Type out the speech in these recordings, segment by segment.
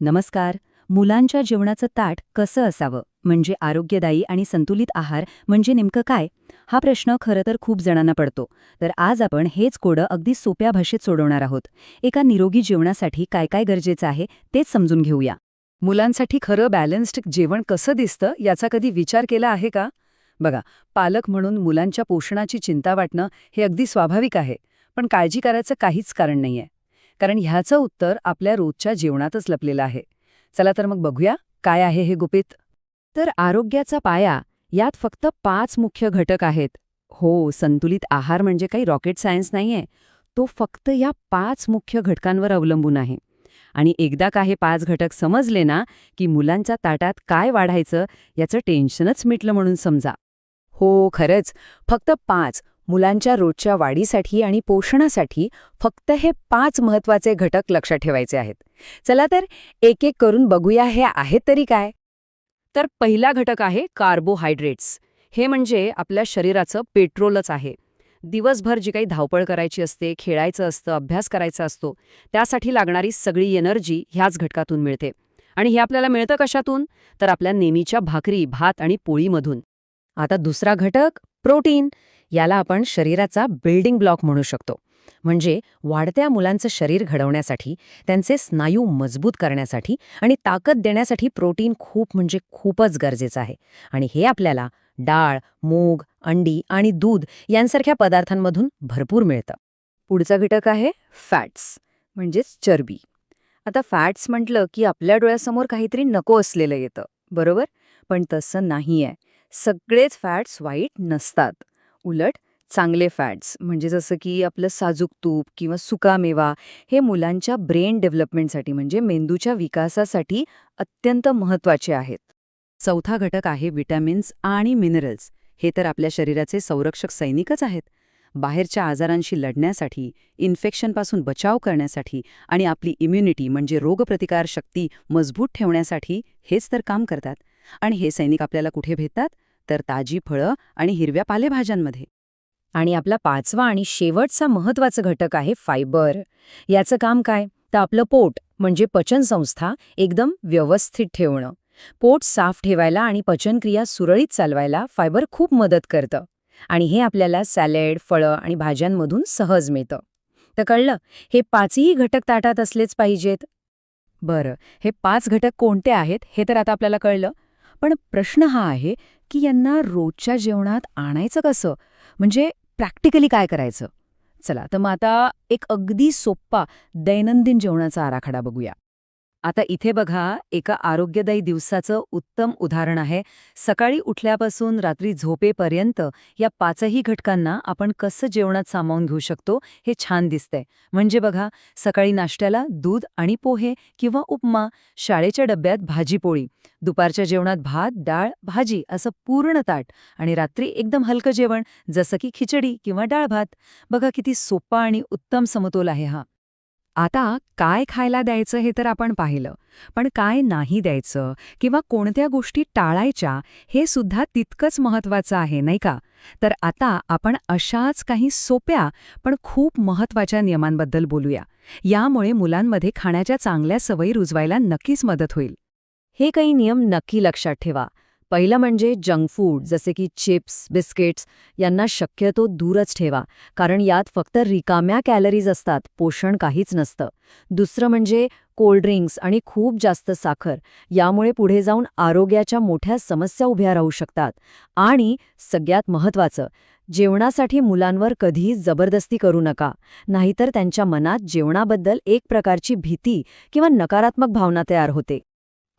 नमस्कार. मुलांच्या जेवणाचं ताट कसं असावं म्हणजे आरोग्यदायी आणि संतुलित आहार म्हणजे नेमकं काय हा प्रश्न खरं तर खूप जणांना पडतो. तर आज आपण हेच कोडं अगदी सोप्या भाषेत सोडवणार आहोत. एका निरोगी जेवणासाठी काय काय गरजेचं आहे तेच समजून घेऊया. मुलांसाठी खरं बॅलन्स्ड जेवण कसं दिसतं याचा कधी विचार केला आहे का? बघा, पालक म्हणून मुलांच्या पोषणाची चिंता वाटणं हे अगदी स्वाभाविक आहे, पण काळजी करायचं काहीच कारण नाहीये. कारण ह्याचं उत्तर आपल्या रोजच्या जेवणातच लपलेलं आहे. चला तर मग बघूया काय आहे हे गुपित. तर आरोग्याचा पाया यात फक्त 5 मुख्य घटक आहेत. हो, संतुलित आहार म्हणजे काही रॉकेट सायन्स नाहीये. तो फक्त या 5 मुख्य घटकांवर अवलंबून आहे. आणि एकदा का हे 5 घटक समजले ना, की मुलांच्या ताटात काय वाढायचं याचं टेन्शनच मिटलं म्हणून समजा. हो, खरंच. फक्त 5 मुलांच्या रोजच्या वाढीसाठी आणि पोषणासाठी फक्त हे 5 महत्वाचे घटक लक्षात ठेवायचे आहेत. चला तर एक एक करून बघूया हे आहेत तरी काय. तर पहिला घटक आहे कार्बोहायड्रेट्स. हे म्हणजे आपल्या शरीराचं पेट्रोलच आहे. दिवसभर जी काही धावपळ करायची असते, खेळायचं असतं, अभ्यास करायचा असतो, त्यासाठी लागणारी सगळी एनर्जी ह्याच घटकातून मिळते. आणि हे आपल्याला मिळतं कशातून? तर आपल्या नेहमीच्या भाकरी, भात आणि पोळीमधून. आता दुसरा घटक प्रोटीन. याला आपण शरीराचा बिल्डिंग ब्लॉक म्हणू शकतो. म्हणजे वाढत्या मुलांचं शरीर घडवण्यासाठी, त्यांचे स्नायू मजबूत करण्यासाठी आणि ताकद देण्यासाठी प्रोटीन खूप म्हणजे खूपच गरजेचं आहे. आणि हे आपल्याला डाळ, मूग, अंडी आणि दूध यांसारख्या पदार्थांमधून भरपूर मिळतं. पुढचा घटक आहे फॅट्स म्हणजेच चरबी. आता फॅट्स म्हटलं की आपल्या डोळ्यासमोर काहीतरी नको असलेलं येतं, बरोबर? पण तसं नाहीये. सगळेच फॅट्स वाईट नसतात. उलट चांगले फॅट्स म्हणजे जसं की आपलं साजूक तूप किंवा सुकामेवा हे मुलांच्या ब्रेन डेव्हलपमेंटसाठी म्हणजे मेंदूच्या विकासासाठी अत्यंत महत्त्वाचे आहेत. चौथा घटक आहे विटॅमिन्स आणि मिनरल्स. हे तर आपल्या शरीराचे संरक्षक सैनिकच आहेत. बाहेरच्या आजारांशी लढण्यासाठी, इन्फेक्शनपासून बचाव करण्यासाठी आणि आपली इम्युनिटी म्हणजे रोगप्रतिकार शक्ती मजबूत ठेवण्यासाठी हेच तर काम करतात. आणि हे सैनिक आपल्याला कुठे भेटतात? तर ताजी फळं आणि हिरव्या पालेभाज्यांमध्ये. आणि आपला पाचवा आणि शेवटचा महत्वाचा घटक आहे फायबर. याचं काम काय? तर आपलं पोट म्हणजे पचनसंस्था एकदम व्यवस्थित ठेवणं. पोट साफ ठेवायला आणि पचनक्रिया सुरळीत चालवायला फायबर खूप मदत करतं. आणि हे आपल्याला सॅलड, फळं आणि भाज्यांमधून सहज मिळतं. तर कळलं, हे 5ही घटक ताटात असलेच पाहिजेत. बरं, हे 5 घटक कोणते आहेत हे तर आता आपल्याला कळलं. पण प्रश्न हा आहे की यांना रोजच्या जेवणात आणायचं कसं? म्हणजे प्रॅक्टिकली काय करायचं? चला तर मग आता एक अगदी सोप्पा दैनंदिन जेवणाचा आराखडा बघूया. आता इथे बघा, एका आरोग्यदायी दिवसाचं उत्तम उदाहरण आहे. सकाळी उठल्यापासून रात्री झोपेपर्यंत या 5ही घटकांना आपण कसं जेवणात सामावून घेऊ शकतो हे छान दिसतंय. म्हणजे बघा, सकाळी नाश्त्याला दूध आणि पोहे किंवा उपमा, शाळेच्या डब्यात भाजी-पोळी, दुपारच्या जेवणात भात, डाळ, भाजी असं पूर्ण ताट आणि रात्री एकदम हलकं जेवण जसं की खिचडी किंवा डाळ-भात. बघा किती सोपा आणि उत्तम समतोल आहे हा. आता काय खायला द्यायचं हे तर आपण पाहिलं, पण काय नाही द्यायचं किंवा कोणत्या गोष्टी टाळायच्या हे सुद्धा तितकंच महत्त्वाचं आहे, नाही का? तर आता आपण अशाच काही सोप्या पण खूप महत्त्वाच्या नियमांबद्दल बोलूया. यामुळे मुलांमध्ये खाण्याच्या चांगल्या सवयी रुजवायला नक्कीच मदत होईल. हे काही नियम नक्की लक्षात ठेवा. पहिलं म्हणजे जंक फूड जसे की चिप्स, बिस्किट्स यांना शक्यतो दूरच ठेवा, कारण यात फक्त रिकाम्या कॅलरीज असतात, पोषण काहीच नसतं. दुसरं म्हणजे कोल्ड ड्रिंक्स आणि खूप जास्त साखर. यामुळे पुढे जाऊन आरोग्याच्या मोठ्या समस्या उभ्या राहू शकतात. आणि सगळ्यात महत्त्वाचं, जेवणासाठी मुलांवर कधीही जबरदस्ती करू नका, नाहीतर त्यांच्या मनात जेवणाबद्दल एक प्रकारची भीती किंवा नकारात्मक भावना तयार होते.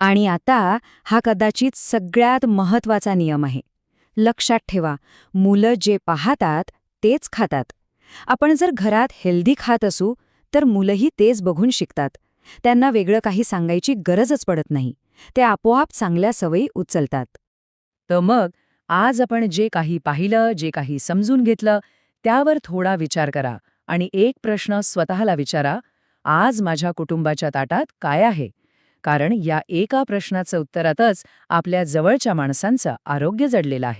आणि आता हा कदाचित सगळ्यात महत्त्वाचा नियम आहे. लक्षात ठेवा, मुलं जे पाहतात तेच खातात. आपण जर घरात हेल्दी खात असू तर मुलंही तेच बघून शिकतात. त्यांना वेगळं काही सांगायची गरजच पडत नाही. ते आपोआप चांगल्या सवयी उचलतात. तर मग आज आपण जे काही पाहिलं, जे काही समजून घेतलं, त्यावर थोडा विचार करा आणि एक प्रश्न स्वतःला विचारा, आज माझ्या कुटुंबाच्या ताटात काय आहे? कारण या एका प्रश्नाचं उत्तरातच आपल्या जवळच्या माणसांचं आरोग्य जडलेलं आहे.